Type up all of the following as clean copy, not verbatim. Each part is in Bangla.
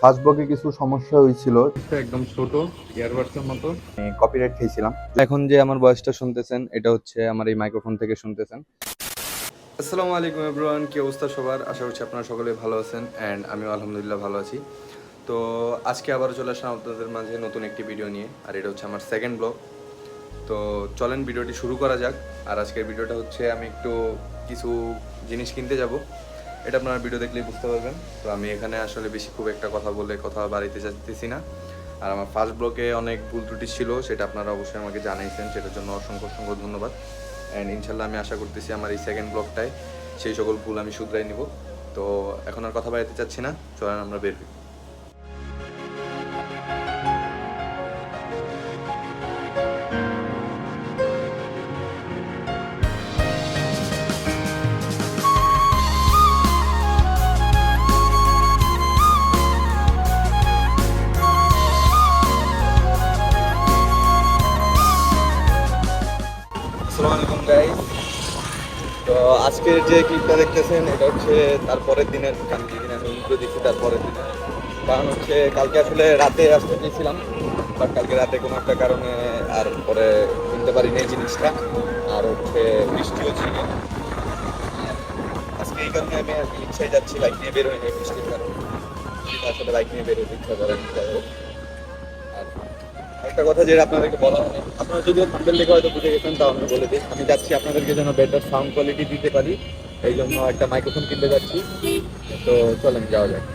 ফাস্টবকে কিছু সমস্যা হয়েছিল, একদম ছোট ইয়ারবাডসের মতো। কপিরাইট খেয়েছিলাম। এখন যে আমার ভয়েসটা শুনতেছেন এটা হচ্ছে আমার এই মাইক্রোফোন থেকে শুনতেছেন। আসসালামু আলাইকুম এভরিওয়ান, কি অবস্থা সবার? আশা করছি আপনারা সকলে ভালো আছেন অ্যান্ড আমিও আলহামদুলিল্লাহ ভালো আছি। তো আজকে আবার চলে আসলাম আপনাদের মাঝে নতুন একটি ভিডিও নিয়ে, আর এটা হচ্ছে আমার সেকেন্ড ব্লগ। তো চলেন ভিডিওটি শুরু করা যাক। আর আজকের ভিডিওটা হচ্ছে আমি একটু কিছু জিনিস কিনতে যাব, এটা আপনারা ভিডিও দেখলেই বুঝতে পারবেন। তো আমি এখানে আসলে বেশি খুব একটা কথা বলে কথা বাড়িতে চাইতেছি না। আর আমার ফার্স্ট ব্লগে অনেক ভুল ত্রুটি ছিল, সেটা আপনারা অবশ্যই আমাকে জানাইছেন, সেটার জন্য অসংখ্য অসংখ্য ধন্যবাদ। অ্যান্ড ইনশাল্লাহ আমি আশা করতেছি আমার এই সেকেন্ড ব্লগটায় সেই সকল ভুল আমি শুধরাই নিব। তো এখন আর কথা বাড়াতে চাচ্ছি না, চলেন আমরা বের হই। আসসালামু আলাইকুম গাইস। তো আজকের যে ক্লিপটা দেখতেছেন এটা হচ্ছে তারপরের দিনের, যেদিন আমি ইন্ট্রো দিচ্ছি তারপরের দিনে। কারণ হচ্ছে কালকে আসলে রাতে আসতে চেয়েছিলাম, বাট কালকে রাতে কোনো একটা কারণে আর পরে কিনতে পারিনি এই জিনিসটা। আর হচ্ছে বৃষ্টিও ছিল আজকে, এই কারণে আমি আর কি রিক্সায় যাচ্ছি, বাইক নিয়ে বের হইনি বৃষ্টির কারণে। আসলে বাইক নিয়ে বের হতে ইচ্ছা করেন। আর একটা কথা যেটা আপনাদেরকে বলা হয়নি, আপনারা যদিও থাম্বনেল দেখে হয়তো বুঝে গেছেন, তাও আমি বলে দিই, আমি যাচ্ছি আপনাদেরকে যেন বেটার সাউন্ড কোয়ালিটি দিতে পারি, এই জন্য একটা মাইক্রোফোন কিনতে যাচ্ছি। তো চলেন যাওয়া যাক।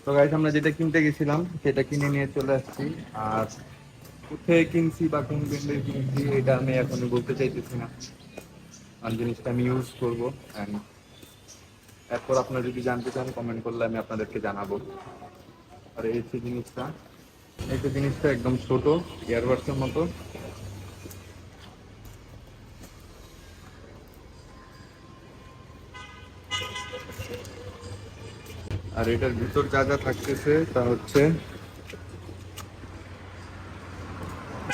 তো গাইস, আমরা যেটা কিনতে গেছিলাম সেটা কিনে নিয়ে চলে আসছি। আর কোথায় কিনছি বা কোন ব্র্যান্ডের কিনছি এটা আমি এখনো বলতে চাইতেছি না, আর জিনিসটা আমি ইউজ করবো। অ্যান্ড এরপর আপনারা যদি জানতে চান কমেন্ট করলে আমি আপনাদেরকে জানাবো। আর এই যে জিনিসটা, এই যে জিনিসটা একদম ছোট ইয়ারবাডসের মতো। আর এটার ভিতর যা যা থাকতেছে তা হচ্ছে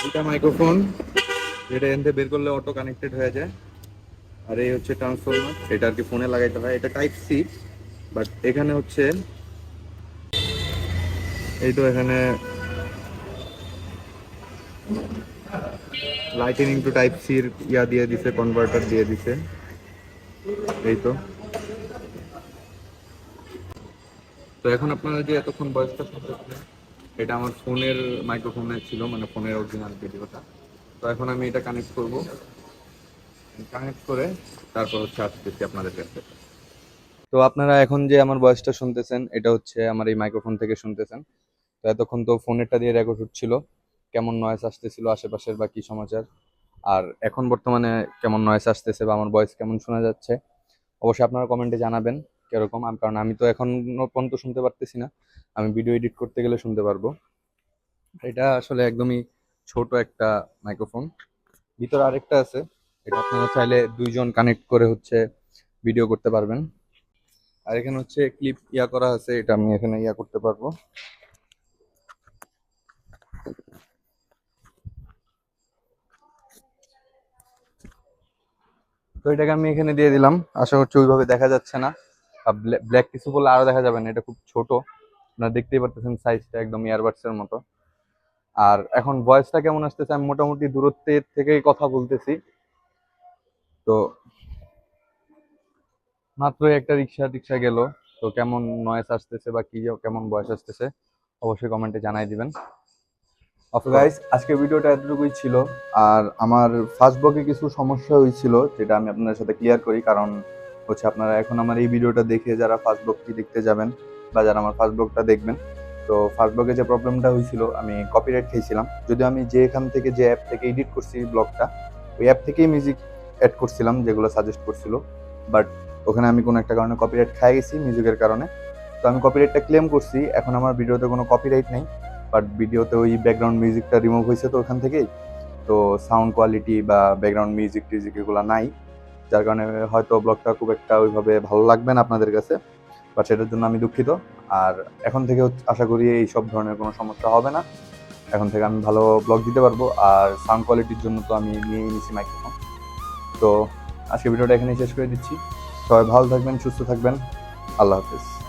এটা মাইক্রোফোন, যেটা এনতে বের করলে অটো কানেক্টেড হয়ে যায়। আর এই হচ্ছে ট্রান্সফরমার, এটা আর কি ফোনে লাগাইতে হয়, এটা টাইপ সি। বাট এখানে হচ্ছে এই তো এখানে লাইটেনিং টু টাইপ সির ইয়া দিয়ে দিছে, কনভার্টার দিয়ে দিছে। এই তো। তো এখন আপনারা যে এতক্ষণ ভয়েসটা শুনতেছিলেন এটা আমার ফোনের মাইক্রোফোনে ছিল, মানে ফোনের অরিজিনাল ভিডিওটা। তো এখন আমি এটা কানেক্ট করব, কানেক্ট করে তারপর হচ্ছে আসতেছি আপনাদের কাছে। তো আপনারা এখন যে আমার ভয়েসটা শুনতেছেন এটা হচ্ছে আমার এই মাইক্রোফোন থেকে শুনতেছেন। তো এতক্ষণ তো ফোনেরটা দিয়ে রেকর্ড হচ্ছিল, কেমন নয়েজ আসতেছিল আশেপাশের বা কি সমাচার, আর এখন বর্তমানে কেমন নয়েজ আসতেছে বা আমার ভয়েস কেমন শোনা যাচ্ছে, অবশ্যই আপনারা কমেন্টে জানাবেন কিরকম। কারণ আমি তো এখন পর্যন্ত শুনতে পারতেছি না, আমি ভিডিও এডিট করতে গেলে শুনতে পারবো। এটা আসলে একদমই ছোট একটা মাইক্রোফোন, ভিতরে আরেকটা আছে, এটা আপনারা চাইলে দুইজন কানেক্ট করে হচ্ছে ভিডিও করতে পারবেন। আর এখানে হচ্ছে ক্লিপ ইয়া করা আছে, এটা আমি এখানে ইয়া করতে পারবো। তো এটাকে আমি এখানে দিয়ে দিলাম, আশা করছি ওইভাবে দেখা যাচ্ছে না। আর ব্ল্যাক কিছু বললে আরো দেখা যাবে না, এটা খুব ছোট, আপনারা দেখতেই পারতেছেন সাইজটা একদম ইয়ারবাডস এর মতো। আর এখন ভয়েসটা কেমন আসতেছে, আমি মোটামুটি দূরত্বের থেকেই কথা বলতেছি। তো মাত্রই একটা রিক্সা টিক্সা গেল, তো কেমন নয়েজ আসতেছে বা কি কেমন ভয়েস আসতেছে অবশ্যই কমেন্টে জানাই দিবেন। গাইস, আজকের ভিডিওটা এতটুকুই ছিল। আর আমার ফার্স্ট ব্লগে কিছু সমস্যা হয়েছিল, যেটা আমি আপনাদের সাথে ক্লিয়ার করি। কারণ হচ্ছে আপনারা এখন আমার এই ভিডিওটা দেখে যারা ফার্স্ট ব্লগটি দেখতে যাবেন বা যারা আমার ফার্স্ট ব্লগটা দেখবেন, তো ফার্স্ট ব্লগে যে প্রবলেমটা হয়েছিল, আমি কপিরাইট খেয়েছিলাম। যদিও আমি যে এখান থেকে যে অ্যাপ থেকে এডিট করছি ব্লগটা, ওই অ্যাপ থেকেই মিউজিক অ্যাড করছিলাম যেগুলো সাজেস্ট করছিল। বাট ওখানে আমি কোনো একটা কারণে কপিরাইট খাই গেছি মিউজিকের কারণে। তো আমি কপিরাইটটা ক্লেম করছি, এখন আমার ভিডিওতে কোনো কপিরাইট নেই, বাট ভিডিওতে ওই ব্যাকগ্রাউন্ড মিউজিকটা রিমুভ হয়েছে তো ওখান থেকেই, তো সাউন্ড কোয়ালিটি বা ব্যাকগ্রাউন্ড মিউজিক টিউজিক এগুলো নাই, যার কারণে হয়তো ব্লগটা খুব একটা ওইভাবে ভালো লাগবে না আপনাদের কাছে, বাট সেটার জন্য আমি দুঃখিত। আর এখন থেকে আশা করি এই সব ধরনের কোনো সমস্যা হবে না, এখন থেকে আমি ভালো ব্লগ দিতে পারবো। আর সাউন্ড কোয়ালিটির জন্য তো আমি নিয়ে নিছি মাইক্রোফোন। তো আজকে ভিডিওটা এখানেই শেষ করে দিচ্ছি। সবাই ভালো থাকবেন, সুস্থ থাকবেন, আল্লাহ হাফেজ।